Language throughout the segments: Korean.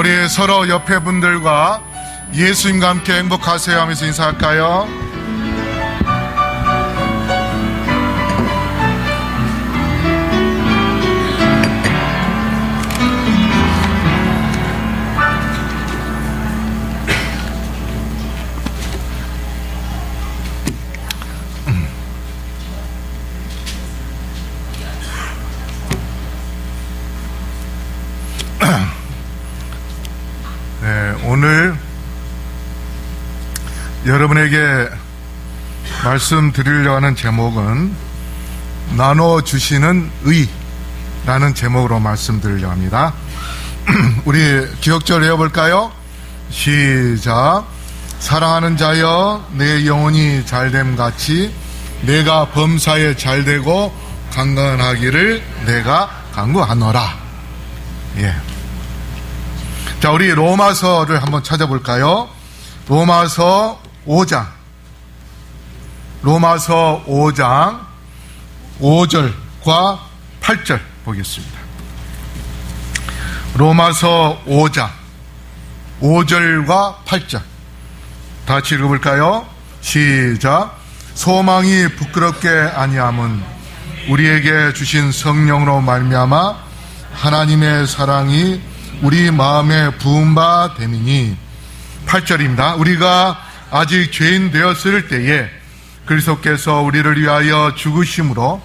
우리 서로 옆에 분들과 예수님과 함께 행복하세요 하면서 인사할까요? 오늘 여러분에게 말씀드리려고 하는 제목은 나눠주시는 의라는 제목으로 말씀드리려고 합니다. 우리 기억절 외워볼까요? 시작. 사랑하는 자여 내 영혼이 잘됨 같이 내가 범사에 잘되고 강건하기를 내가 간구하노라. 예. 자, 우리 로마서를 한번 찾아볼까요? 로마서 5장 5절과 8절 보겠습니다. 로마서 5장 5절과 8절 다 같이 읽어볼까요? 시작. 소망이 부끄럽게 아니함은 우리에게 주신 성령으로 말미암아 하나님의 사랑이 우리 마음에 부은 바 됨이니. 8절입니다. 우리가 아직 죄인 되었을 때에 그리스도께서 우리를 위하여 죽으심으로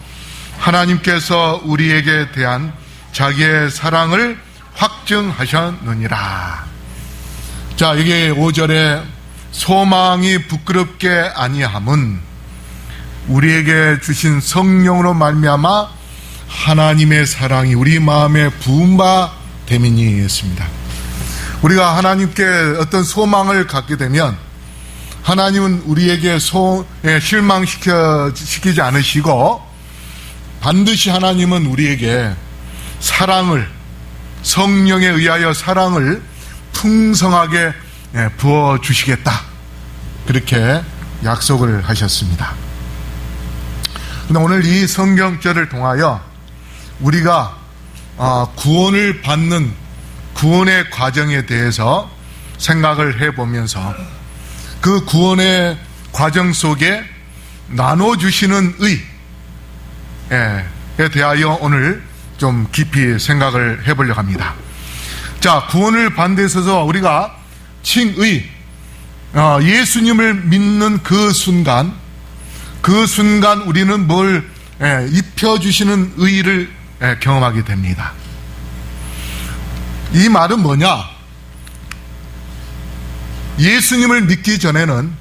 하나님께서 우리에게 대한 자기의 사랑을 확증하셨느니라. 자, 이게 5절에 소망이 부끄럽게 아니함은 우리에게 주신 성령으로 말미암아 하나님의 사랑이 우리 마음에 부은 바 됨이니 했습니다. 우리가 하나님께 어떤 소망을 갖게 되면 하나님은 우리에게 실망시키지 않으시고 반드시 하나님은 우리에게 사랑을, 성령에 의하여 사랑을 풍성하게 부어주시겠다, 그렇게 약속을 하셨습니다. 근데 오늘 이 성경절을 통하여 우리가 구원을 받는 구원의 과정에 대해서 생각을 해보면서 그 구원의 과정 속에 나눠주시는 의에 대하여 오늘 좀 깊이 생각을 해보려고 합니다. 자, 구원을 받는 데 있어서 우리가 칭의, 예수님을 믿는 그 순간 우리는 뭘 입혀주시는 의를 경험하게 됩니다. 이 말은 뭐냐? 예수님을 믿기 전에는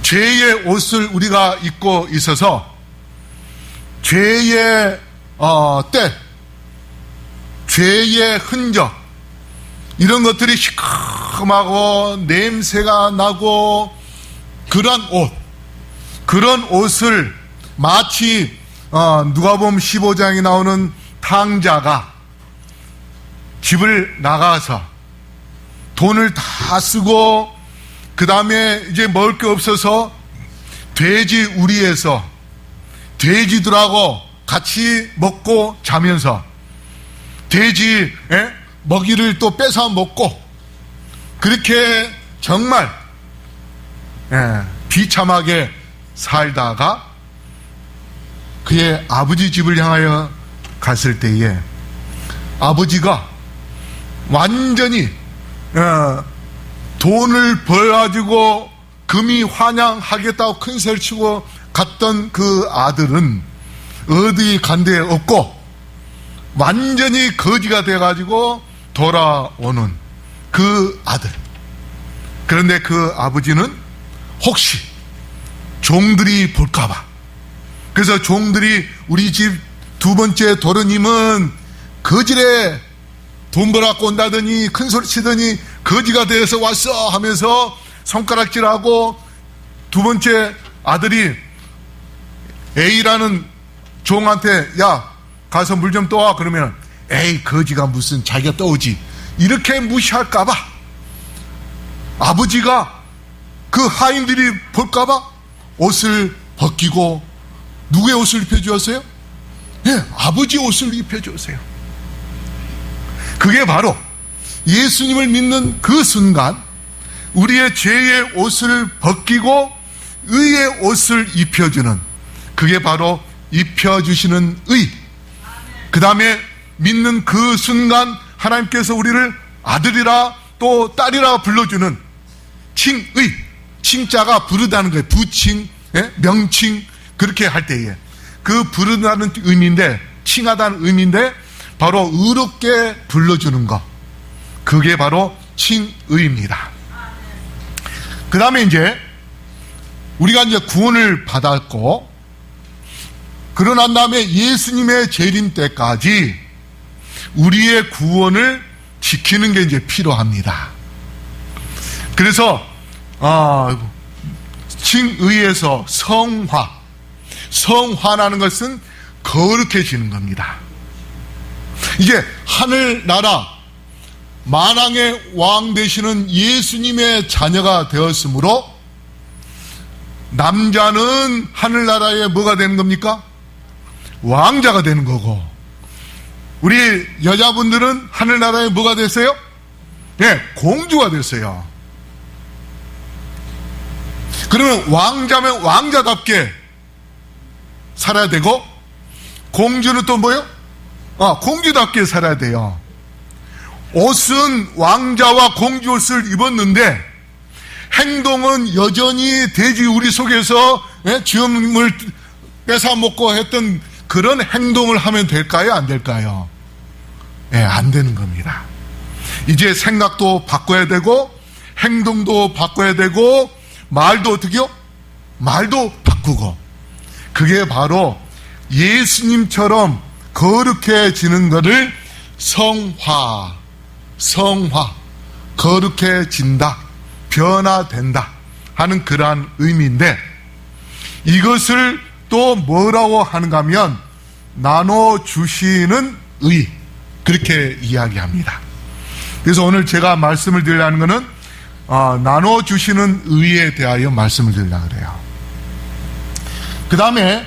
죄의 옷을 우리가 입고 있어서 죄의 때, 죄의 흔적, 이런 것들이 시큼하고 냄새가 나고 그런 옷을 마치 누가복음 15장에 나오는 탕자가 집을 나가서 돈을 다 쓰고 그 다음에 이제 먹을 게 없어서 돼지 우리에서 돼지들하고 같이 먹고 자면서 돼지 먹이를 또 뺏어 먹고 그렇게 정말 비참하게 살다가 그의 아버지 집을 향하여 갔을 때에 아버지가 완전히 돈을 벌어가지고 금이 환향하겠다고 큰 소리를 치고 갔던 그 아들은 어디 간 데 없고 완전히 거지가 돼가지고 돌아오는 그 아들. 그런데 그 아버지는 혹시 종들이 볼까봐, 그래서 종들이 우리 집 두 번째 도련님은 거지래, 돈 벌어갖고 온다더니 큰 소리 치더니 거지가 되어서 왔어 하면서 손가락질하고, 두 번째 아들이 A라는 종한테 야 가서 물 좀 떠와 그러면 에이 거지가 무슨 자기가 떠오지, 이렇게 무시할까봐 아버지가 그 하인들이 볼까봐 옷을 벗기고 누구의 옷을 입혀주었어요? 예, 아버지 옷을 입혀주었어요. 그게 바로 예수님을 믿는 그 순간 우리의 죄의 옷을 벗기고 의의 옷을 입혀주는, 그게 바로 입혀주시는 의. 그 다음에 믿는 그 순간 하나님께서 우리를 아들이라 또 딸이라 불러주는 칭의. 칭자가 부르다는 거예요. 부칭, 명칭, 그렇게 할 때에 그 부르다는 의미인데, 칭하다는 의미인데 바로 의롭게 불러주는 것, 그게 바로 칭의입니다. 그 다음에 이제 우리가 이제 구원을 받았고, 그러난 다음에 예수님의 재림 때까지 우리의 구원을 지키는 게 이제 필요합니다. 그래서 칭의에서 성화라는 것은 거룩해지는 겁니다. 이제 하늘나라 만왕의 왕 되시는 예수님의 자녀가 되었으므로 남자는 하늘나라에 뭐가 되는 겁니까? 왕자가 되는 거고, 우리 여자분들은 하늘나라에 뭐가 됐어요? 공주가 됐어요. 그러면 왕자면 왕자답게 살아야 되고, 공주는 또 뭐요? 공주답게 살아야 돼요. 옷은 왕자와 공주 옷을 입었는데 행동은 여전히 돼지 우리 속에서 쥐엄을 뺏어먹고 했던 그런 행동을 하면 될까요? 안 될까요? 안 되는 겁니다. 이제 생각도 바꿔야 되고 행동도 바꿔야 되고 말도 어떻게요? 말도 바꾸고, 그게 바로 예수님처럼 거룩해지는 것을 성화, 거룩해진다, 변화된다 하는 그러한 의미인데, 이것을 또 뭐라고 하는가 하면 나눠주시는 의, 그렇게 이야기합니다. 그래서 오늘 제가 말씀을 드리려는 것은 나눠주시는 의에 대하여 말씀을 드리려고 그래요. 그 다음에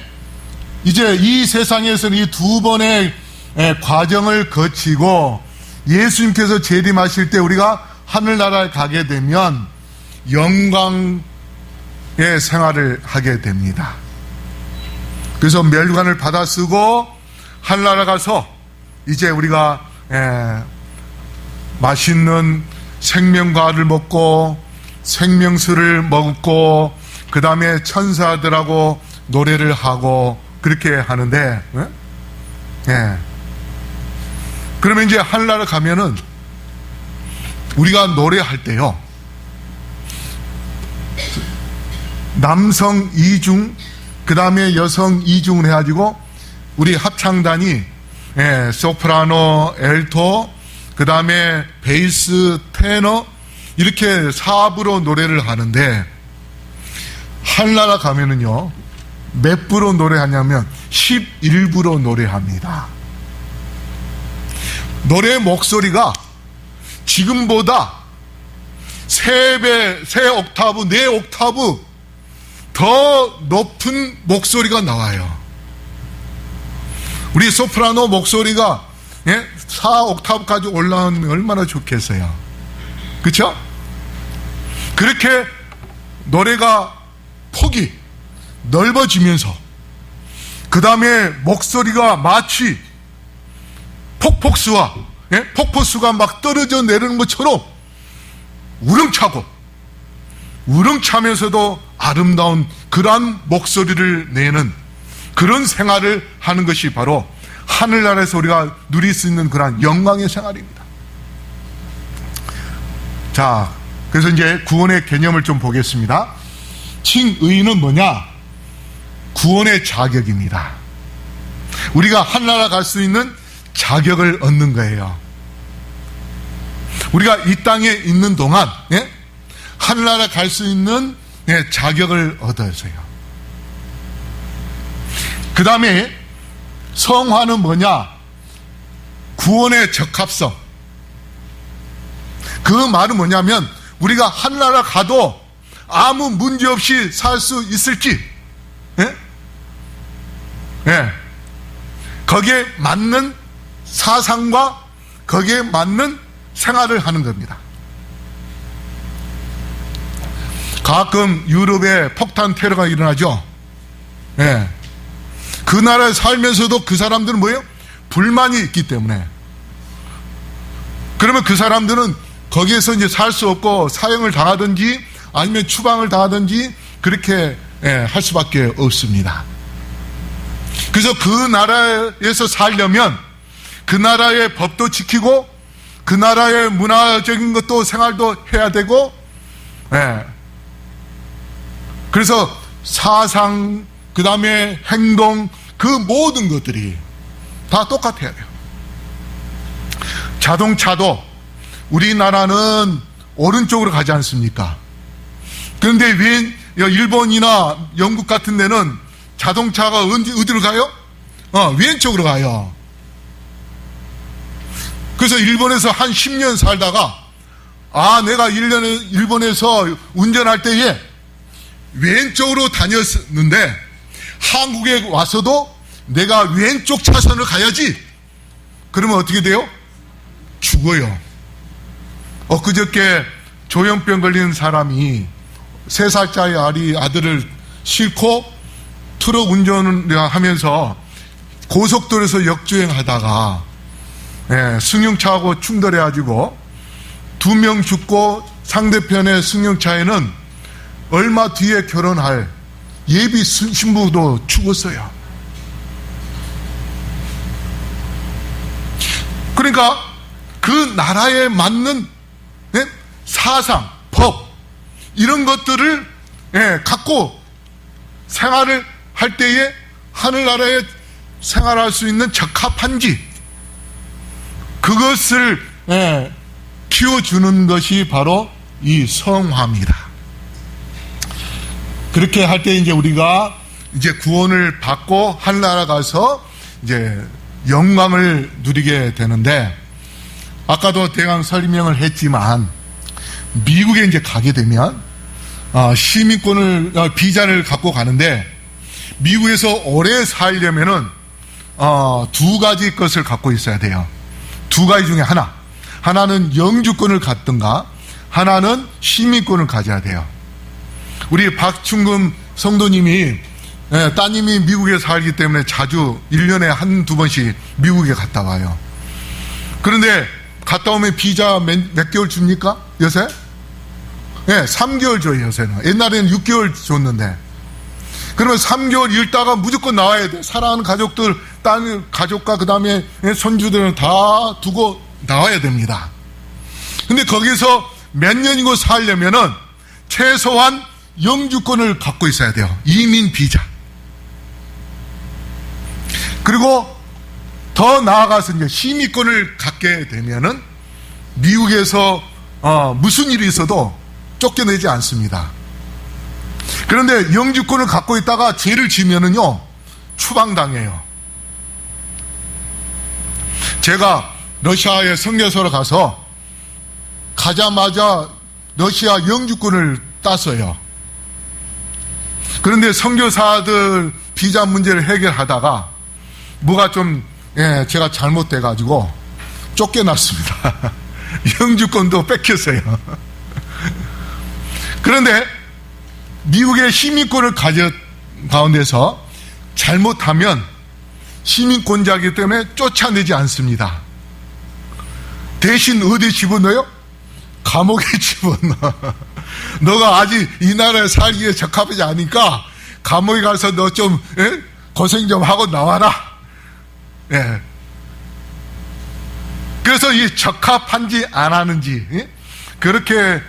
이제 이 세상에서는 이 두 번의 과정을 거치고 예수님께서 재림하실 때 우리가 하늘나라에 가게 되면 영광의 생활을 하게 됩니다. 그래서 멸관을 받아 쓰고 하늘나라 가서 이제 우리가 맛있는 생명과를 먹고 생명수를 먹고 그 다음에 천사들하고 노래를 하고 그렇게 하는데, 그러면 이제 하늘나라 가면은 우리가 노래할 때요, 남성 2중 그 다음에 여성 2중을 해가지고 우리 합창단이 소프라노, 엘토, 그 다음에 베이스, 테너 이렇게 4부로 노래를 하는데, 하늘나라 가면은요 몇 부로 노래하냐면 11부로 노래합니다. 노래 목소리가 지금보다 3배, 3옥타브, 4옥타브 더 높은 목소리가 나와요. 우리 소프라노 목소리가 4옥타브까지 올라오면 얼마나 좋겠어요. 그렇죠? 그렇게 노래가 폭이 넓어지면서 그 다음에 목소리가 마치 폭포수가 막 떨어져 내리는 것처럼 우렁차면서도 아름다운 그러한 목소리를 내는 그런 생활을 하는 것이 바로 하늘나라에서 우리가 누릴 수 있는 그러한 영광의 생활입니다. 자, 그래서 이제 구원의 개념을 좀 보겠습니다. 칭의는 뭐냐? 구원의 자격입니다. 우리가 하늘나라 갈 수 있는 자격을 얻는 거예요. 우리가 이 땅에 있는 동안 하늘나라 갈 수 있는 자격을 얻어서요. 그 다음에 성화는 뭐냐? 구원의 적합성. 그 말은 뭐냐면 우리가 하늘나라 가도 아무 문제 없이 살 수 있을지, 거기에 맞는 사상과 거기에 맞는 생활을 하는 겁니다. 가끔 유럽에 폭탄 테러가 일어나죠. 예. 그 나라에 살면서도 그 사람들은 뭐예요? 불만이 있기 때문에. 그러면 그 사람들은 거기에서 이제 살 수 없고 사형을 당하든지 아니면 추방을 당하든지 그렇게 할 수밖에 없습니다. 그래서 그 나라에서 살려면 그 나라의 법도 지키고 그 나라의 문화적인 것도 생활도 해야 되고, 그래서 사상, 그 다음에 행동, 그 모든 것들이 다 똑같아야 돼요. 자동차도 우리나라는 오른쪽으로 가지 않습니까? 그런데 왜 일본이나 영국 같은 데는 자동차가 어디로 가요? 왼쪽으로 가요. 그래서 일본에서 한 10년 살다가 내가 일본에서 운전할 때에 왼쪽으로 다녔는데 한국에 와서도 내가 왼쪽 차선을 가야지. 그러면 어떻게 돼요? 죽어요. 엊그저께 조현병 걸린 사람이 3살짜리 아들을 싣고 트럭 운전을 하면서 고속도로에서 역주행하다가 승용차하고 충돌해가지고 2명 죽고 상대편의 승용차에는 얼마 뒤에 결혼할 예비 신부도 죽었어요. 그러니까 그 나라에 맞는 사상, 법 이런 것들을 갖고 생활을 할 때에 하늘나라에 생활할 수 있는 적합한지 그것을 키워주는 것이 바로 이 성화입니다. 그렇게 할 때 이제 우리가 이제 구원을 받고 하늘나라 가서 이제 영광을 누리게 되는데, 아까도 대강 설명을 했지만 미국에 이제 가게 되면 시민권을 비자를 갖고 가는데 미국에서 오래 살려면은 2가지 것을 갖고 있어야 돼요. 2가지 중에 하나는 영주권을 갖든가 하나는 시민권을 가져야 돼요. 우리 박충금 성도님이 따님이 미국에 살기 때문에 자주 1년에 1-2 번씩 미국에 갔다 와요. 그런데 갔다 오면 비자 몇 개월 줍니까? 요새? 3개월 줘요, 요새는. 옛날에는 6개월 줬는데. 그러면 3개월 있다가 무조건 나와야 돼. 사랑하는 가족들, 딸, 가족과 그 다음에 손주들은 다 두고 나와야 됩니다. 근데 거기서 몇 년이고 살려면은 최소한 영주권을 갖고 있어야 돼요. 이민 비자. 그리고 더 나아가서 이제 시민권을 갖게 되면은 미국에서 무슨 일이 있어도 쫓겨내지 않습니다. 그런데 영주권을 갖고 있다가 죄를 지면은요 추방당해요. 제가 러시아에 선교사로 가자마자 러시아 영주권을 땄어요. 그런데 선교사들 비자 문제를 해결하다가 뭐가 좀 제가 잘못돼가지고 쫓겨났습니다. 영주권도 뺏겼어요. 그런데 미국의 시민권을 가져 가운데서 잘못하면 시민권자이기 때문에 쫓아내지 않습니다. 대신 어디 집어넣어요? 감옥에 집어넣어. 너가 아직 이 나라에 살기에 적합하지 않으니까 감옥에 가서 너 좀 고생 좀 하고 나와라. 그래서 이 적합한지 안 하는지 그렇게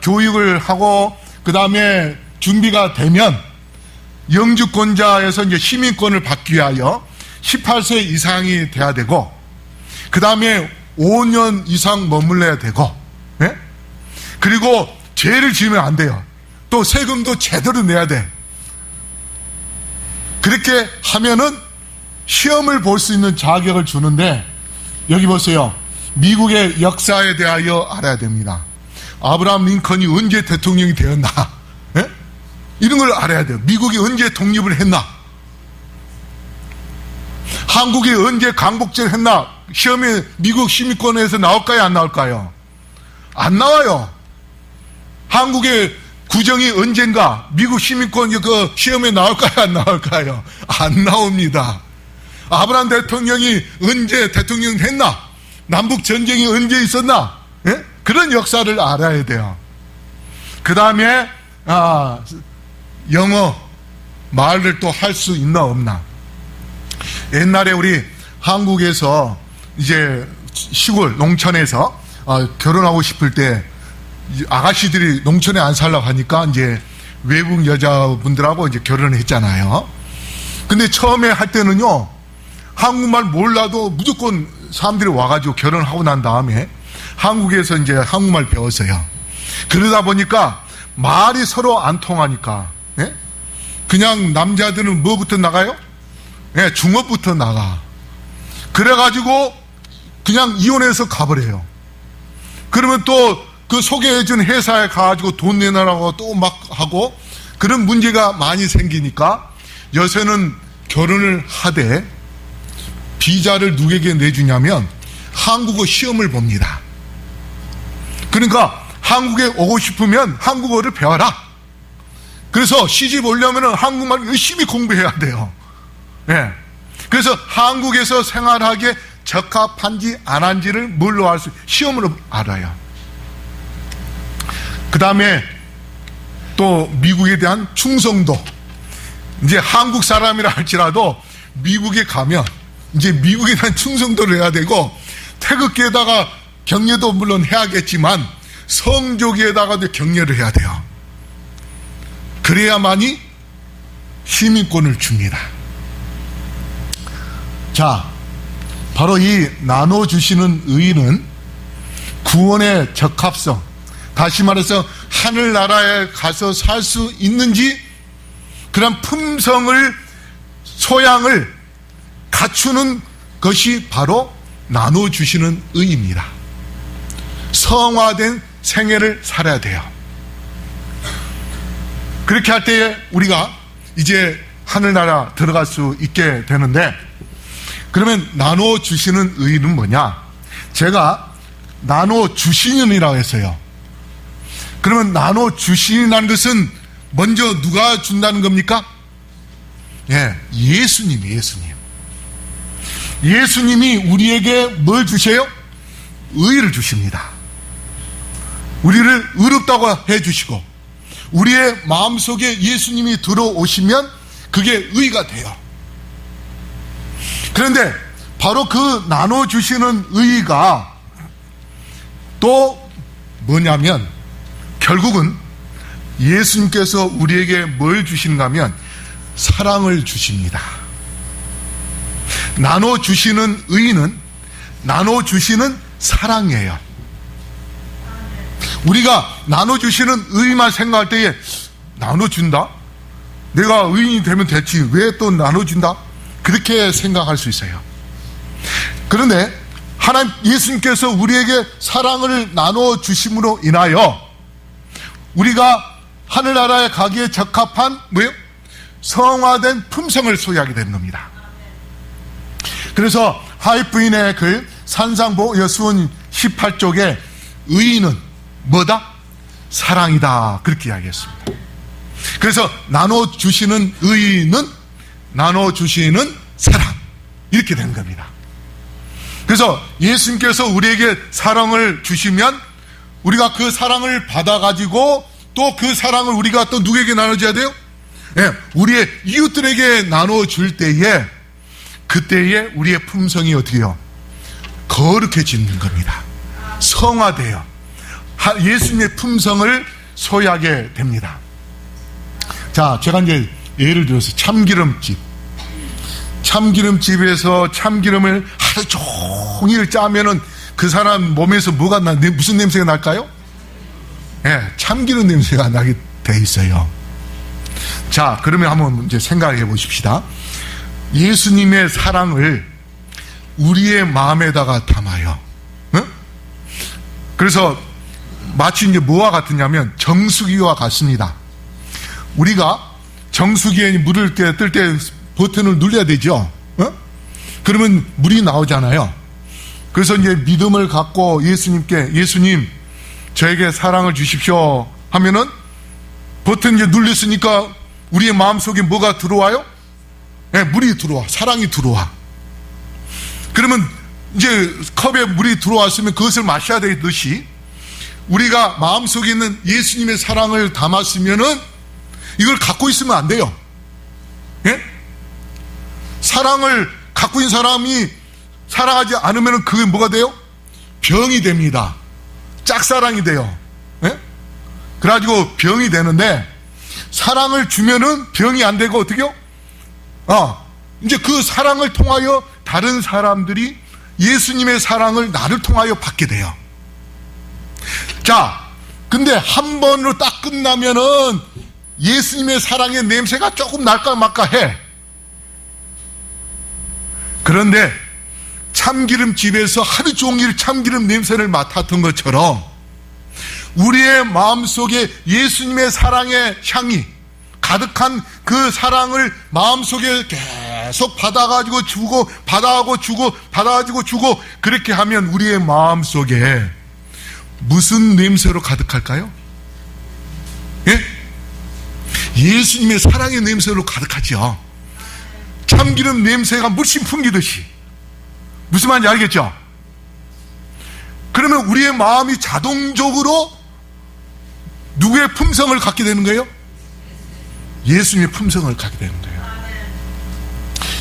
교육을 하고 그 다음에 준비가 되면 영주권자에서 이제 시민권을 받기 위하여 18세 이상이 돼야 되고 그 다음에 5년 이상 머물러야 되고 그리고 죄를 지으면 안 돼요. 또 세금도 제대로 내야 돼. 그렇게 하면은 시험을 볼 수 있는 자격을 주는데 여기 보세요. 미국의 역사에 대하여 알아야 됩니다. 아브라함 링컨이 언제 대통령이 되었나? 이런 걸 알아야 돼요. 미국이 언제 독립을 했나? 한국이 언제 광복제를 했나? 시험에 미국 시민권에서 나올까요? 안 나올까요? 안 나와요. 한국의 구정이 언젠가 미국 시민권 그 시험에 나올까요? 안 나올까요? 안 나옵니다. 아브라함 대통령이 언제 대통령 했나? 남북 전쟁이 언제 있었나? 예? 그런 역사를 알아야 돼요. 그 다음에 영어 말을 또 할 수 있나 없나? 옛날에 우리 한국에서 이제 시골 농촌에서 결혼하고 싶을 때 아가씨들이 농촌에 안 살려고 하니까 이제 외국 여자분들하고 이제 결혼을 했잖아요. 근데 처음에 할 때는요, 한국말 몰라도 무조건 사람들이 와가지고 결혼하고 난 다음에 한국에서 이제 한국말 배웠어요. 그러다 보니까 말이 서로 안 통하니까, 예? 그냥 남자들은 뭐부터 나가요? 예, 중업부터 나가. 그래가지고 그냥 이혼해서 가버려요. 그러면 또 그 소개해준 회사에 가가지고 돈 내놔라고 또 막 하고 그런 문제가 많이 생기니까 요새는 결혼을 하되 비자를 누구에게 내주냐면 한국어 시험을 봅니다. 그러니까 한국에 오고 싶으면 한국어를 배워라. 그래서 시집 오려면 한국말 열심히 공부해야 돼요. 예. 그래서 한국에서 생활하기에 적합한지 안 한지를 뭘로 알 수, 시험으로 알아요. 그 다음에 또 미국에 대한 충성도. 이제 한국 사람이라 할지라도 미국에 가면 이제 미국에 대한 충성도를 해야 되고, 태극기에다가 격려도 물론 해야겠지만 성조기에다가도 격려를 해야 돼요. 그래야만이 시민권을 줍니다. 자, 바로 이 나눠주시는 의는 구원의 적합성, 다시 말해서 하늘나라에 가서 살 수 있는지 그런 품성을, 소양을 갖추는 것이 바로 나눠주시는 의입니다. 성화된 생애를 살아야 돼요. 그렇게 할 때에 우리가 이제 하늘나라 들어갈 수 있게 되는데, 그러면 나눠주시는 의는 뭐냐? 제가 나눠주시는이라고 했어요. 그러면 나눠주시는 것은 먼저 누가 준다는 겁니까? 예, 예수님이. 예수님이 우리에게 뭘 주세요? 의를 주십니다. 우리를 의롭다고 해주시고, 우리의 마음속에 예수님이 들어오시면 그게 의가 돼요. 그런데 바로 그 나눠주시는 의가 또 뭐냐면, 결국은 예수님께서 우리에게 뭘 주시는가 하면 사랑을 주십니다. 나눠주시는 의는 나눠주시는 사랑이에요. 우리가 나눠주시는 의만 생각할 때에 나눠준다? 내가 의인이 되면 됐지 왜 또 나눠준다? 그렇게 생각할 수 있어요. 그런데 하나님 예수님께서 우리에게 사랑을 나눠주심으로 인하여 우리가 하늘나라에 가기에 적합한 뭐예요? 성화된 품성을 소유하게 되는 겁니다. 그래서 하이프인의 글 산상보 여수원 18쪽에 의인은 뭐다? 사랑이다, 그렇게 이야기했습니다. 그래서 나눠주시는 의인은 나눠주시는 사랑, 이렇게 된 겁니다. 그래서 예수님께서 우리에게 사랑을 주시면 우리가 그 사랑을 받아가지고 또 그 사랑을 우리가 또 누구에게 나눠줘야 돼요? 예, 우리의 이웃들에게 나눠줄 때에 그때에 우리의 품성이 어떻게 해요? 거룩해지는 겁니다. 성화돼요. 예수님의 품성을 소유하게 됩니다. 자, 제가 이제 예를 들어서 참기름집에서 참기름을 하루 종일 짜면은 그 사람 몸에서 뭐가 무슨 냄새가 날까요? 예, 참기름 냄새가 나게 돼 있어요. 자, 그러면 한번 이제 생각해 보십시다. 예수님의 사랑을 우리의 마음에다가 담아요. 응? 그래서 마치 이제 뭐와 같으냐면 정수기와 같습니다. 우리가 정수기에 물을 뜰 때 버튼을 눌러야 되죠. 어? 그러면 물이 나오잖아요. 그래서 이제 믿음을 갖고 예수님께, 예수님 저에게 사랑을 주십시오 하면은 버튼 이제 눌렸으니까 우리의 마음속에 뭐가 들어와요? 네, 물이 들어와. 사랑이 들어와. 그러면 이제 컵에 물이 들어왔으면 그것을 마셔야 되듯이 우리가 마음속에 있는 예수님의 사랑을 담았으면은 이걸 갖고 있으면 안 돼요. 예? 사랑을 갖고 있는 사람이 사랑하지 않으면 그게 뭐가 돼요? 병이 됩니다. 짝사랑이 돼요. 예? 그래가지고 병이 되는데, 사랑을 주면은 병이 안 되고 어떻게요? 이제 그 사랑을 통하여 다른 사람들이 예수님의 사랑을 나를 통하여 받게 돼요. 자, 근데 한 번으로 딱 끝나면은 예수님의 사랑의 냄새가 조금 날까 말까 해. 그런데 참기름집에서 하루 종일 참기름 냄새를 맡았던 것처럼 우리의 마음속에 예수님의 사랑의 향이 가득한 그 사랑을 마음속에 계속 받아가지고 주고 받아가고 주고 받아가지고 주고, 그렇게 하면 우리의 마음속에 무슨 냄새로 가득할까요? 예? 예수님의 사랑의 냄새로 가득하죠. 참기름 냄새가 물씬 풍기듯이. 무슨 말인지 알겠죠? 그러면 우리의 마음이 자동적으로 누구의 품성을 갖게 되는 거예요? 예수님의 품성을 갖게 되는 거예요.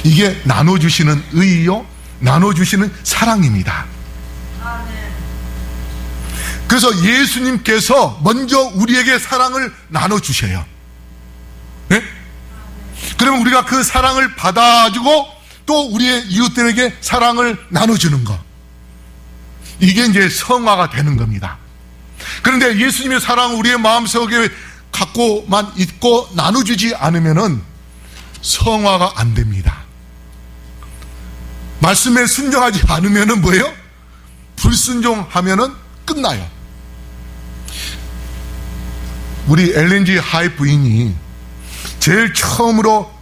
이게 나눠주시는 의요, 나눠주시는 사랑입니다. 그래서 예수님께서 먼저 우리에게 사랑을 나눠주셔요. 네? 그러면 우리가 그 사랑을 받아주고 또 우리의 이웃들에게 사랑을 나눠주는 것, 이게 이제 성화가 되는 겁니다. 그런데 예수님의 사랑을 우리의 마음속에 갖고만 있고 나눠주지 않으면은 성화가 안 됩니다. 말씀에 순종하지 않으면은 뭐예요? 불순종하면은 끝나요. 우리 엘렌 G 화이트 부인이 제일 처음으로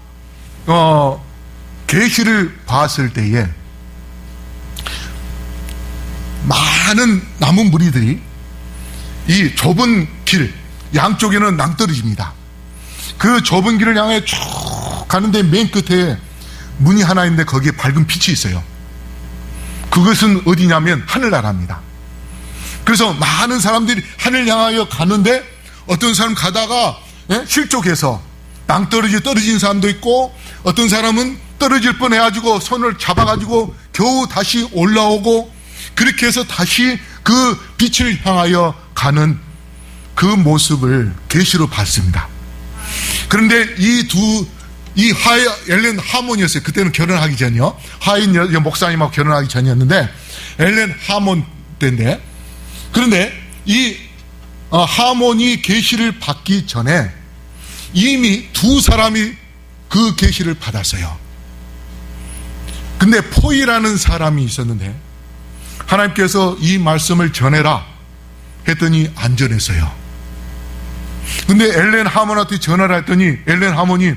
계시를 봤을 때에 많은 남은 무리들이 이 좁은 길 양쪽에는 낭떠러집니다. 그 좁은 길을 향해 쭉 가는데 맨 끝에 문이 하나 있는데 거기에 밝은 빛이 있어요. 그것은 어디냐면 하늘나라입니다. 그래서 많은 사람들이 하늘 향하여 가는데 어떤 사람 가다가 실족해서 낭떠러지 떨어진 사람도 있고, 어떤 사람은 떨어질 뻔해가지고 손을 잡아가지고 겨우 다시 올라오고, 그렇게 해서 다시 그 빛을 향하여 가는 그 모습을 계시로 봤습니다. 그런데 이 엘렌 하몬이었어요. 그때는 결혼하기 전이요. 하인 목사님하고 결혼하기 전이었는데, 엘렌 하몬 때인데, 그런데 이 하몬이 계시를 받기 전에 이미 두 사람이 그 계시를 받았어요. 근데 포이라는 사람이 있었는데 하나님께서 이 말씀을 전해라 했더니 안 전했어요. 근데 엘렌 하몬한테 전하라 했더니 엘렌 하몬이,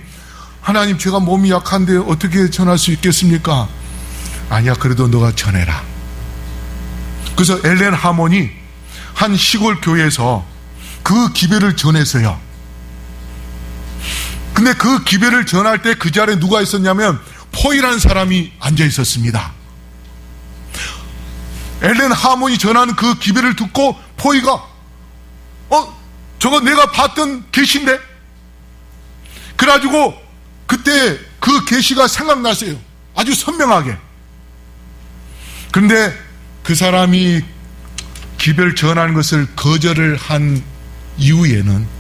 하나님 제가 몸이 약한데 어떻게 전할 수 있겠습니까? 아니야, 그래도 너가 전해라. 그래서 엘렌 하몬이 한 시골 교회에서 그 기별을 전했어요. 근데 그 기별을 전할 때 그 자리에 누가 있었냐면 포이라는 사람이 앉아 있었습니다. 엘렌 하몬이 전하는 그 기별을 듣고 포이가 저거 내가 봤던 계시인데? 그래가지고 그때 그 계시가 생각났어요. 아주 선명하게. 그런데 그 사람이 기별 전하는 것을 거절을 한 이후에는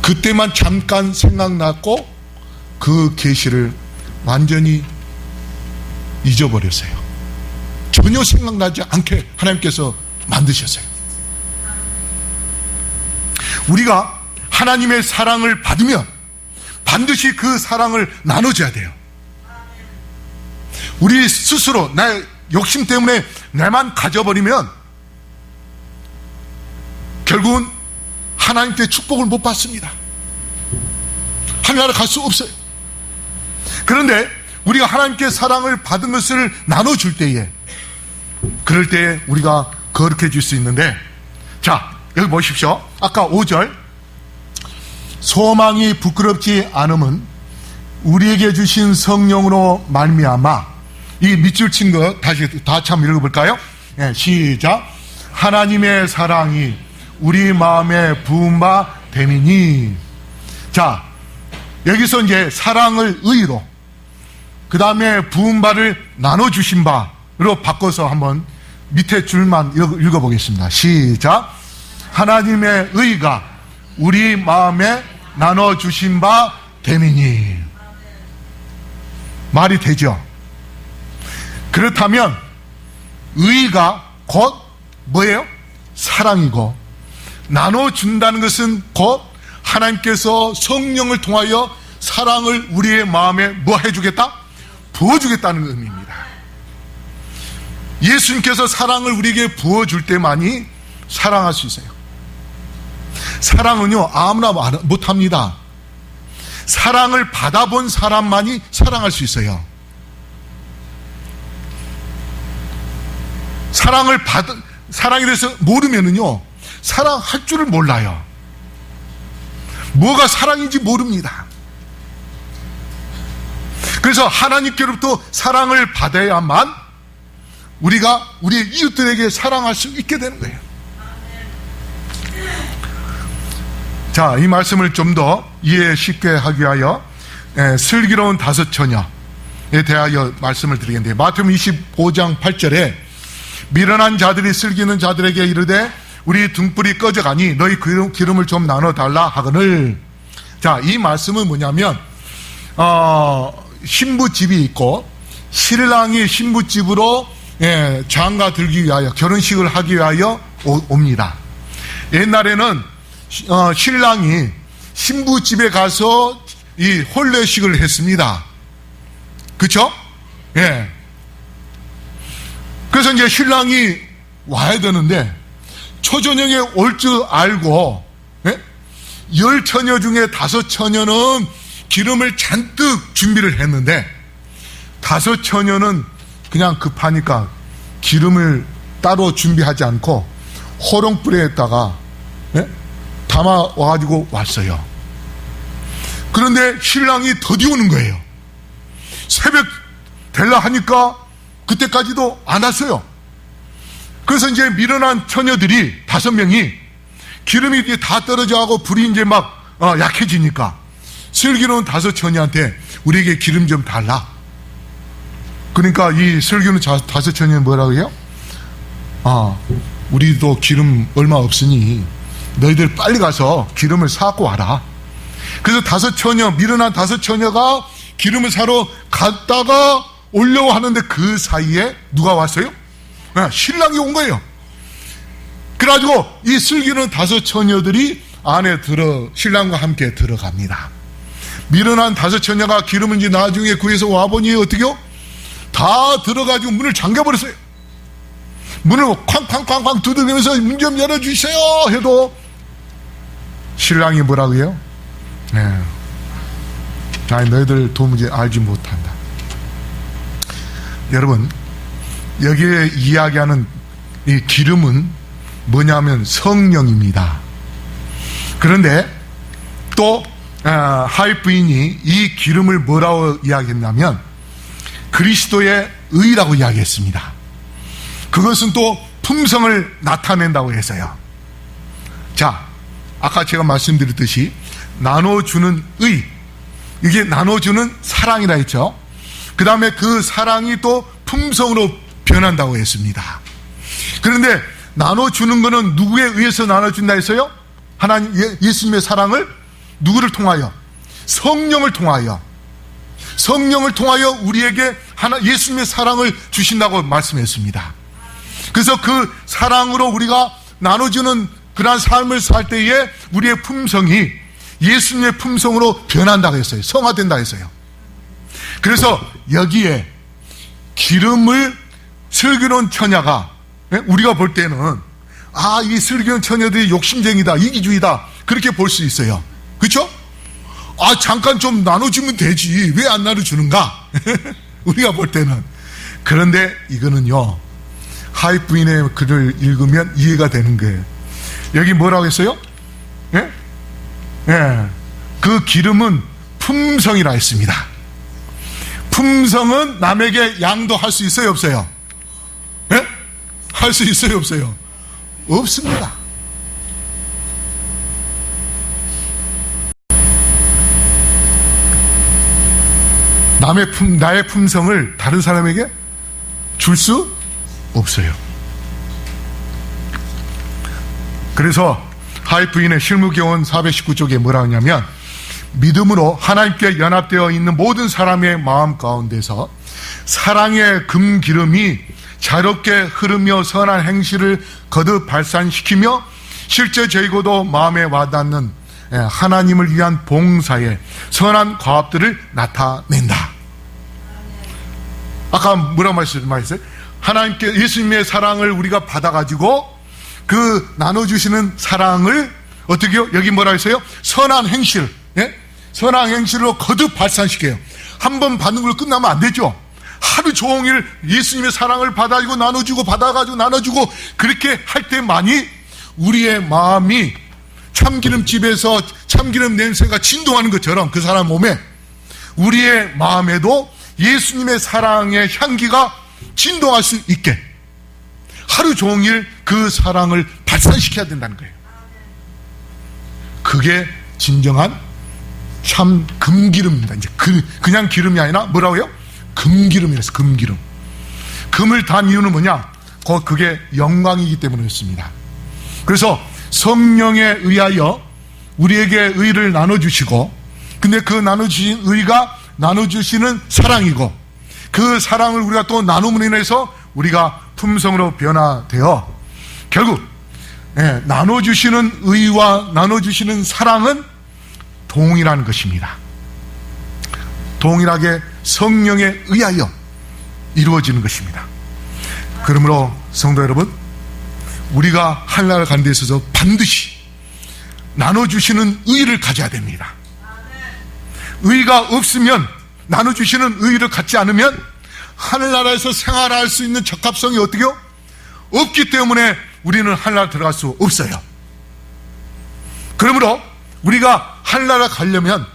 그때만 잠깐 생각났고 그 계시를 완전히 잊어버렸어요. 전혀 생각나지 않게 하나님께서 만드셨어요. 우리가 하나님의 사랑을 받으면 반드시 그 사랑을 나눠줘야 돼요. 우리 스스로 나의 욕심 때문에 나만 가져버리면 결국은 하나님께 축복을 못 받습니다. 하늘나라 갈 수 없어요. 그런데 우리가 하나님께 사랑을 받은 것을 나눠줄 때에 그럴 때 우리가 거룩해질 수 있는데, 자, 여기 보십시오. 아까 5절, 소망이 부끄럽지 않음은 우리에게 주신 성령으로 말미암아. 이 밑줄 친 거 다시 한번 읽어볼까요? 네, 시작. 하나님의 사랑이 우리 마음에 부은 바 됨이니. 자, 여기서 이제 사랑을 의로, 그 다음에 부은 바를 나눠주신 바로 바꿔서 한번 밑에 줄만 읽어보겠습니다. 시작. 하나님의 의가 우리 마음에 나눠주신 바 됨이니. 말이 되죠? 그렇다면 의가 곧 뭐예요? 사랑이고, 나눠준다는 것은 곧 하나님께서 성령을 통하여 사랑을 우리의 마음에 뭐 해주겠다? 부어주겠다는 의미입니다. 예수님께서 사랑을 우리에게 부어줄 때만이 사랑할 수 있어요. 사랑은요, 아무나 못합니다. 사랑을 받아본 사람만이 사랑할 수 있어요. 사랑에 대해서 모르면은요, 사랑할 줄을 몰라요. 뭐가 사랑인지 모릅니다. 그래서 하나님께로부터 사랑을 받아야만 우리가 우리의 이웃들에게 사랑할 수 있게 되는 거예요. 자, 이 말씀을 좀 더 이해 쉽게 하기 위하여 슬기로운 다섯 처녀에 대하여 말씀을 드리겠는데, 마태복음 25장 8절에 미련한 자들이 슬기는 자들에게 이르되 우리 등불이 꺼져가니 너희 기름을 좀 나눠달라 하거늘. 자, 이 말씀은 뭐냐면 신부집이 있고 신랑이 신부집으로 장가 들기 위하여, 결혼식을 하기 위하여 옵니다. 옛날에는 신랑이 신부집에 가서 이 혼례식을 했습니다. 그쵸? 예. 그래서 이제 신랑이 와야 되는데 초저녁에 올 줄 알고 10처녀 중에 5처녀는 기름을 잔뜩 준비를 했는데 5처녀는 그냥 급하니까 기름을 따로 준비하지 않고 호롱불에다가 담아 와가지고 왔어요. 그런데 신랑이 더디 오는 거예요. 새벽 될라 하니까 그때까지도 안 왔어요. 그래서 이제 미련한 처녀들이 5명이 기름이 이제 다 떨어져가고 불이 이제 막 약해지니까 슬기로운 5처녀한테 우리에게 기름 좀 달라. 그러니까 이 슬기로운 5처녀는 뭐라고 해요? 우리도 기름 얼마 없으니 너희들 빨리 가서 기름을 사갖고 와라. 그래서 5처녀, 미련한 5처녀가 기름을 사러 갔다가 오려고 하는데 그 사이에 누가 왔어요? 신랑이 온 거예요. 그래가지고 이 슬기로운 5처녀들이 안에 신랑과 함께 들어갑니다. 미련한 5처녀가 기름을 이제 나중에 구해서 와보니 어떻게요? 다 들어가지고 문을 잠겨버렸어요. 문을 쾅쾅쾅쾅 두들기면서 문 좀 열어주세요 해도 신랑이 뭐라고 해요? 너희들 도무지 알지 못한다. 여러분, 여기에 이야기하는 이 기름은 뭐냐면 성령입니다. 그런데 또 하윗 부인이 이 기름을 뭐라고 이야기했냐면 그리스도의 의라고 이야기했습니다. 그것은 또 품성을 나타낸다고 해서요. 자, 아까 제가 말씀드렸듯이 나눠주는 의, 이게 나눠주는 사랑이라 했죠. 그 다음에 그 사랑이 또 품성으로 변한다고 했습니다. 그런데 나눠주는 것은 누구에 의해서 나눠준다 했어요? 하나님, 예수님의 사랑을 누구를 통하여? 성령을 통하여. 성령을 통하여 우리에게 예수님의 사랑을 주신다고 말씀했습니다. 그래서 그 사랑으로 우리가 나눠주는 그러한 삶을 살 때에 우리의 품성이 예수님의 품성으로 변한다고 했어요. 성화된다고 했어요. 그래서 여기에 기름을 슬기로운 처녀가, 우리가 볼 때는 이 슬기로운 처녀들이 욕심쟁이다, 이기주의다, 그렇게 볼 수 있어요. 그렇죠? 잠깐 좀 나눠주면 되지, 왜 안 나눠주는가? 우리가 볼 때는. 그런데 이거는요, 하윗 부인의 글을 읽으면 이해가 되는 거예요. 여기 뭐라고 했어요? 예? 예. 그 기름은 품성이라 했습니다. 품성은 남에게 양도할 수 있어요, 없어요? 예? 할 수 있어요, 없어요? 없습니다. 나의 품성을 다른 사람에게 줄 수 없어요. 그래서 하윗 부인의 실무교훈 419쪽에 뭐라 하냐면, 믿음으로 하나님께 연합되어 있는 모든 사람의 마음 가운데서 사랑의 금기름이 자유롭게 흐르며 선한 행실을 거듭 발산시키며 실제 저희고도 마음에 와닿는 하나님을 위한 봉사의 선한 과업들을 나타낸다. 아까 뭐라고 말씀하셨어요? 하나님께 예수님의 사랑을 우리가 받아가지고 그 나눠주시는 사랑을 어떻게 해요? 여기 뭐라 했어요? 선한 행실, 예? 선한 행실로 거듭 발산시켜요. 한 번 받는 걸로 끝나면 안 되죠. 하루 종일 예수님의 사랑을 받아가지고 나눠주고 받아가지고 나눠주고 그렇게 할 때만이 우리의 마음이 참기름집에서 참기름 냄새가 진동하는 것처럼 그 사람 몸에 우리의 마음에도 예수님의 사랑의 향기가 진동할 수 있게 하루 종일 그 사랑을 발산시켜야 된다는 거예요. 그게 진정한 참 금기름입니다. 이제 그냥 기름이 아니라 뭐라고요? 금기름이라서 금기름. 금을 단 이유는 뭐냐? 그게 영광이기 때문이었습니다. 그래서 성령에 의하여 우리에게 의를 나눠주시고, 근데 그 나눠주신 의가 나눠주시는 사랑이고, 그 사랑을 우리가 또 나눔으로 인해서 우리가 품성으로 변화되어 결국 나눠주시는 의와 나눠주시는 사랑은 동일한 것입니다. 동일하게 성령에 의하여 이루어지는 것입니다. 그러므로 성도 여러분, 우리가 하늘나라 가는 데 있어서 반드시 나눠주시는 의를 가져야 됩니다. 의가 없으면, 나눠주시는 의를 갖지 않으면 하늘나라에서 생활할 수 있는 적합성이 어떻게요? 없기 때문에 우리는 하늘나라 들어갈 수 없어요. 그러므로 우리가 하늘나라 가려면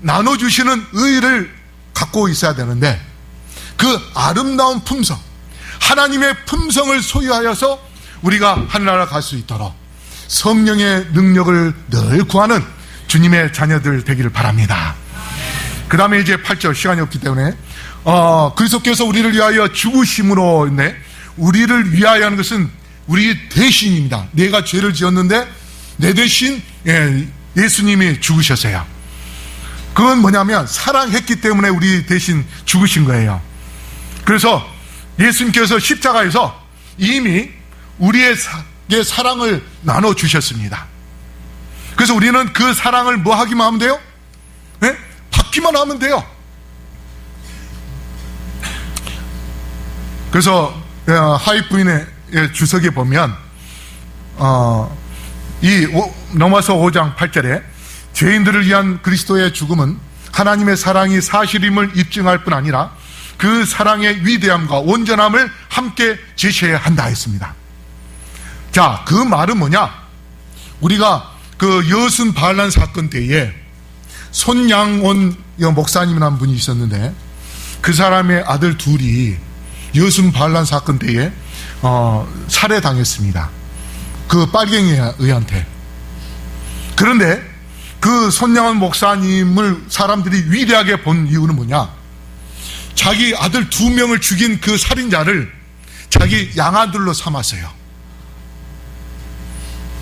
나눠주시는 의를 갖고 있어야 되는데, 그 아름다운 품성, 하나님의 품성을 소유하여서 우리가 하늘나라 갈 수 있도록 성령의 능력을 늘 구하는 주님의 자녀들 되기를 바랍니다. 그 다음에 이제 8절, 시간이 없기 때문에 그리스도께서 우리를 위하여 죽으심으로, 우리를 위하여 하는 것은 우리 대신입니다. 내가 죄를 지었는데 내 대신 예수님이 죽으셨어요. 그건 뭐냐면 사랑했기 때문에 우리 대신 죽으신 거예요. 그래서 예수님께서 십자가에서 이미 우리의 사랑을 나눠주셨습니다. 그래서 우리는 그 사랑을 뭐 하기만 하면 돼요? 네? 받기만 하면 돼요. 그래서 하윗 부인의 주석에 보면 넘어서 5장 8절에 죄인들을 위한 그리스도의 죽음은 하나님의 사랑이 사실임을 입증할 뿐 아니라 그 사랑의 위대함과 온전함을 함께 제시해야 한다 했습니다. 자, 그 말은 뭐냐? 우리가 그 여순 반란 사건 때에 손양원 목사님이라는 분이 있었는데, 그 사람의 아들 둘이 여순 반란 사건 때에 살해당했습니다. 그 빨갱이한테. 그런데 그 손양원 목사님을 사람들이 위대하게 본 이유는 뭐냐? 자기 아들 2명을 죽인 그 살인자를 자기 양아들로 삼았어요.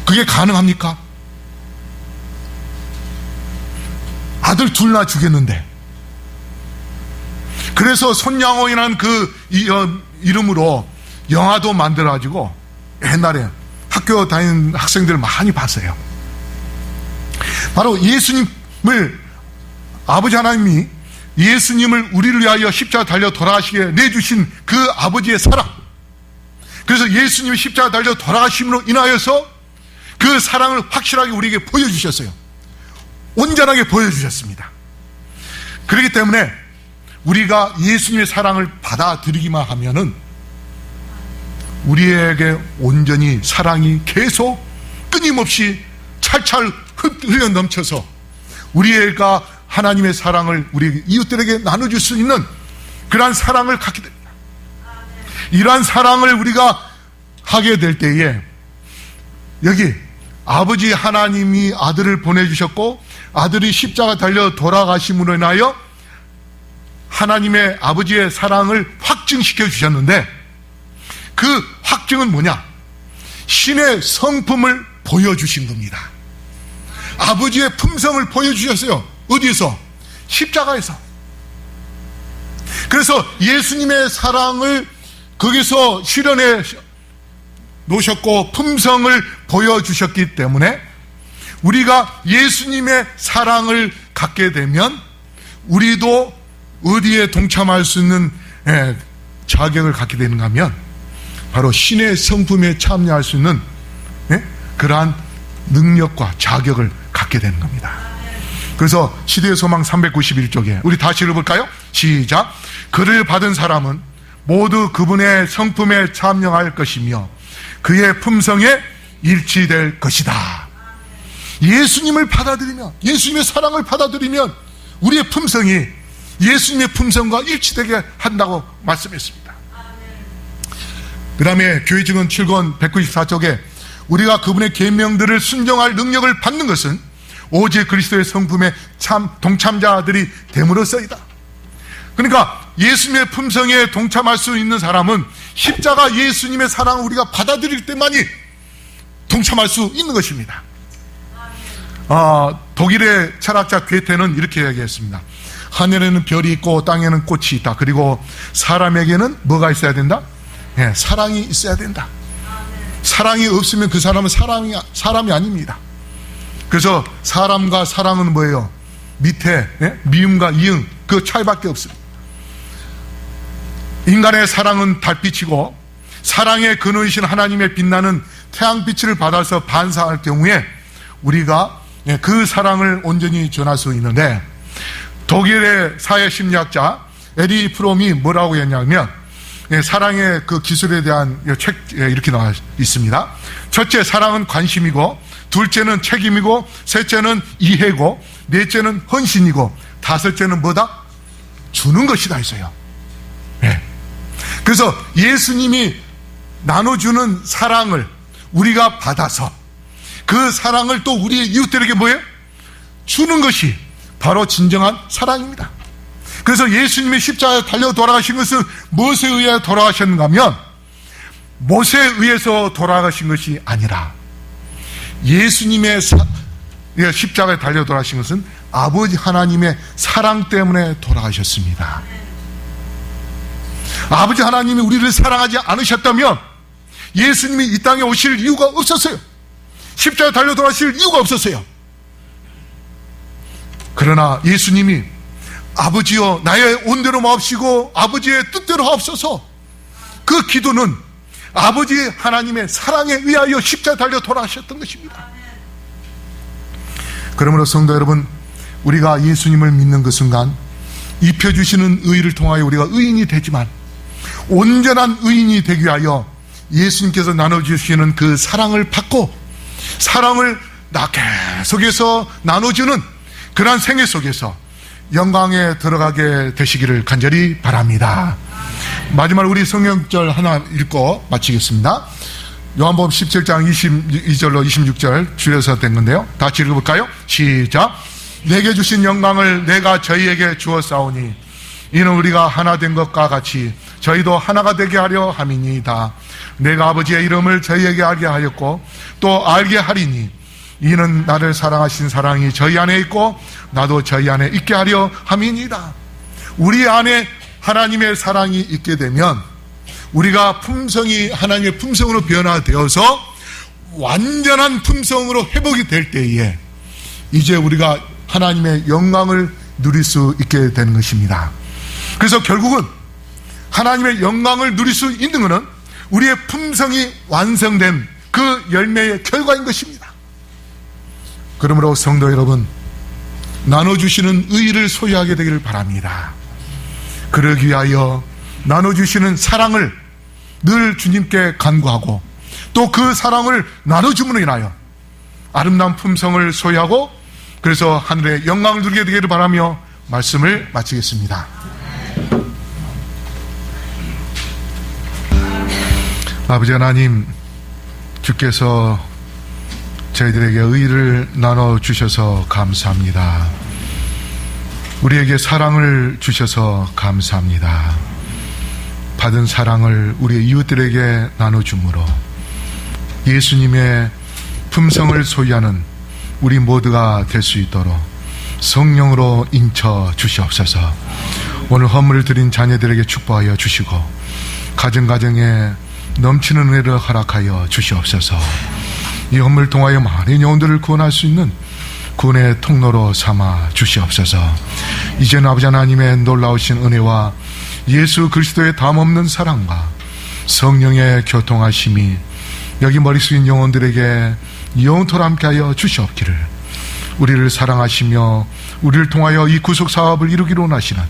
그게 가능합니까? 아들 둘나 죽였는데. 그래서 손양원이라는 그 이름으로 영화도 만들어가지고 옛날에 학교 다니는 학생들 많이 봤어요. 바로 예수님을, 아버지 하나님이 예수님을 우리를 위하여 십자가 달려 돌아가시게 내주신 그 아버지의 사랑, 그래서 예수님이 십자가 달려 돌아가심으로 인하여서 그 사랑을 확실하게 우리에게 보여주셨어요. 온전하게 보여주셨습니다. 그렇기 때문에 우리가 예수님의 사랑을 받아들이기만 하면은 우리에게 온전히 사랑이 계속 끊임없이 찰찰 흘러 넘쳐서 우리가 하나님의 사랑을 우리 이웃들에게 나눠줄 수 있는 그러한 사랑을 갖게 됩니다. 이러한 사랑을 우리가 하게 될 때에 여기 아버지 하나님이 아들을 보내주셨고 아들이 십자가 달려 돌아가심으로 인하여 하나님의 아버지의 사랑을 확증시켜 주셨는데 그 확증은 뭐냐? 신의 성품을 보여주신 겁니다. 아버지의 품성을 보여주셨어요. 어디에서? 십자가에서. 그래서 예수님의 사랑을 거기서 실현해 놓으셨고 품성을 보여주셨기 때문에 우리가 예수님의 사랑을 갖게 되면 우리도 어디에 동참할 수 있는 자격을 갖게 되는가 하면 바로 신의 성품에 참여할 수 있는 그러한 능력과 자격을 갖게 되는 겁니다. 그래서 시대의 소망 391쪽에 우리 다시 읽어볼까요? 시작. 그를 받은 사람은 모두 그분의 성품에 참여할 것이며 그의 품성에 일치될 것이다. 예수님을 받아들이면, 예수님의 사랑을 받아들이면 우리의 품성이 예수님의 품성과 일치되게 한다고 말씀했습니다. 그 다음에 교회 증언 7권 194쪽에 우리가 그분의 계명들을 순종할 능력을 받는 것은 오직 그리스도의 성품에 동참자들이 됨으로써이다. 그러니까 예수님의 품성에 동참할 수 있는 사람은 십자가 예수님의 사랑을 우리가 받아들일 때만이 동참할 수 있는 것입니다. 독일의 철학자 괴테는 이렇게 얘기했습니다. 하늘에는 별이 있고 땅에는 꽃이 있다. 그리고 사람에게는 뭐가 있어야 된다? 사랑이 있어야 된다. 사랑이 없으면 그 사람은 사람이 아닙니다. 그래서 사람과 사랑은 뭐예요? 밑에 미음과 이응 그 차이밖에 없습니다. 인간의 사랑은 달빛이고 사랑의 근원이신 하나님의 빛나는 태양빛을 받아서 반사할 경우에 우리가 그 사랑을 온전히 전할 수 있는데 독일의 사회심리학자 에리 프롬이 뭐라고 했냐면 사랑의 그 기술에 대한 책 이렇게 나와 있습니다. 첫째, 사랑은 관심이고 둘째는 책임이고 셋째는 이해고 넷째는 헌신이고 다섯째는 뭐다? 주는 것이다 했어요. 그래서 예수님이 나눠주는 사랑을 우리가 받아서 그 사랑을 또 우리 이웃들에게 뭐예요? 주는 것이 바로 진정한 사랑입니다. 그래서 예수님이 십자가에 달려 돌아가신 것은 무엇에 의해 돌아가셨는가 하면 못에 의해서 돌아가신 것이 아니라 예수님의 십자가에 달려 돌아가신 것은 아버지 하나님의 사랑 때문에 돌아가셨습니다. 아버지 하나님이 우리를 사랑하지 않으셨다면 예수님이 이 땅에 오실 이유가 없었어요. 십자가에 달려 돌아가실 이유가 없었어요. 그러나 예수님이 아버지여 나의 온대로 마옵시고 아버지의 뜻대로 하옵소서, 그 기도는 아버지 하나님의 사랑에 의하여 십자가에 달려 돌아가셨던 것입니다. 그러므로 성도 여러분, 우리가 예수님을 믿는 그 순간 입혀주시는 의를 통하여 우리가 의인이 되지만 온전한 의인이 되기 위하여 예수님께서 나눠주시는 그 사랑을 받고 사랑을 계속해서 나눠주는 그러한 생애 속에서 영광에 들어가게 되시기를 간절히 바랍니다. 마지막으로 우리 성경절 하나 읽고 마치겠습니다. 요한복음 17장 22절로 26절 줄여서 된 건데요. 같이 읽어볼까요? 시작. 내게 주신 영광을 내가 저희에게 주었사오니 이는 우리가 하나 된 것과 같이 저희도 하나가 되게 하려 함이니이다. 내가 아버지의 이름을 저희에게 알게 하였고 또 알게 하리니 이는 나를 사랑하신 사랑이 저희 안에 있고 나도 저희 안에 있게 하려 함이니이다. 우리 안에 하나님의 사랑이 있게 되면 우리가 품성이 하나님의 품성으로 변화되어서 완전한 품성으로 회복이 될 때에 이제 우리가 하나님의 영광을 누릴 수 있게 되는 것입니다. 그래서 결국은 하나님의 영광을 누릴 수 있는 것은 우리의 품성이 완성된 그 열매의 결과인 것입니다. 그러므로 성도 여러분, 나눠주시는 의의를 소유하게 되기를 바랍니다. 그러기 위하여 나눠주시는 사랑을 늘 주님께 간구하고 또 그 사랑을 나눠줌으로 인하여 아름다운 품성을 소유하고 그래서 하늘의 영광을 누리게 되기를 바라며 말씀을 마치겠습니다. 아버지 하나님, 주께서 저희들에게 의를 나눠주셔서 감사합니다. 우리에게 사랑을 주셔서 감사합니다. 받은 사랑을 우리의 이웃들에게 나눠주므로 예수님의 품성을 소유하는 우리 모두가 될 수 있도록 성령으로 인쳐 주시옵소서. 오늘 헌물을 드린 자녀들에게 축복하여 주시고 가정가정에 넘치는 은혜를 허락하여 주시옵소서. 이 헌물을 통하여 많은 영혼들을 구원할 수 있는 구원의 통로로 삼아 주시옵소서. 이제는 아버지 하나님의 놀라우신 은혜와 예수 그리스도의 담없는 사랑과 성령의 교통하심이 여기 머리 숙인 영혼들에게 영원토록 함께하여 주시옵기를, 우리를 사랑하시며 우리를 통하여 이 구속사업을 이루기로 원하시는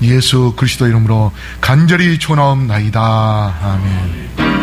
예수 그리스도 이름으로 간절히 초나옵나이다. 아멘.